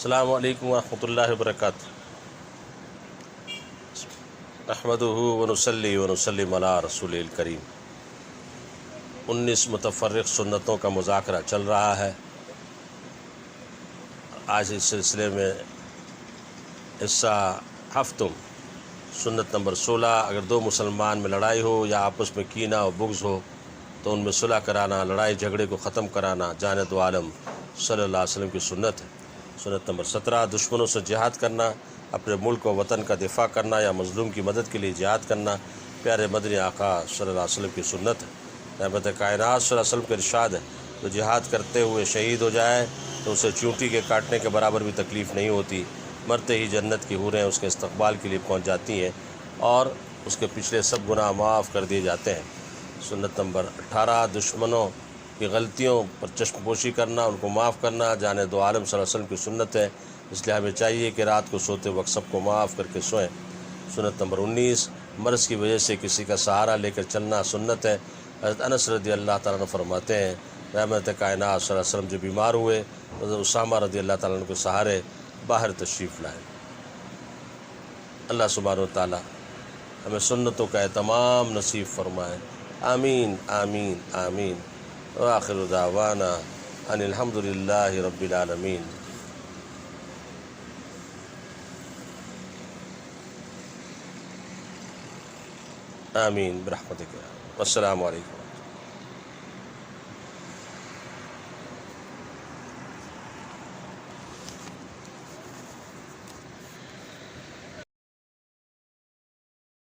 السلام علیکم ورحمۃ اللہ وبرکاتہ۔ نحمدہ ونصلی ونسلم علی رسول الکریم۔ 19 متفرق سنتوں کا مذاکرہ چل رہا ہے۔ آج اس سلسلے میں حصہ ہفتم، سنت نمبر 16، اگر دو مسلمان میں لڑائی ہو یا آپس میں کینہ و بغض ہو تو ان میں صلح کرانا، لڑائی جھگڑے کو ختم کرانا جانب عالم صلی اللہ علیہ وسلم کی سنت ہے۔ سنت نمبر 17، دشمنوں سے جہاد کرنا، اپنے ملک و وطن کا دفاع کرنا یا مظلوم کی مدد کے لیے جہاد کرنا پیارے مدنی آقا صلی اللہ علیہ وسلم کی سنت ہے۔ رحمت کائنات صلی اللہ علیہ وسلم کا ارشاد ہے، جو جہاد کرتے ہوئے شہید ہو جائے تو اسے چونٹی کے کاٹنے کے برابر بھی تکلیف نہیں ہوتی، مرتے ہی جنت کی حوریں اس کے استقبال کے لیے پہنچ جاتی ہیں اور اس کے پچھلے سب گناہ معاف کر دیے جاتے ہیں۔ سنت نمبر 18، دشمنوں کی غلطیوں پر چشم پوشی کرنا، ان کو معاف کرنا جانب عالم صلی اللہ علیہ وسلم کی سنت ہے، اس لیے ہمیں چاہیے کہ رات کو سوتے وقت سب کو معاف کر کے سوئیں۔ سنت نمبر 19، مرض کی وجہ سے کسی کا سہارا لے کر چلنا سنت ہے۔ حضرت انس رضی اللہ تعالیٰ عنہ فرماتے ہیں، رحمت کائنات صلی اللہ علیہ وسلم جو بیمار ہوئے حضرت اسامہ رضی اللہ تعالیٰ عنہ کے سہارے باہر تشریف لائے۔ اللہ سبحانہ و تعالیٰ ہمیں سنتوں کا اہتمام نصیب فرمائے، آمین آمین آمین۔ وآخر دعوانا ان الحمد للہ رب العالمین۔ آمین برحمتک۔ والسلام علیکم۔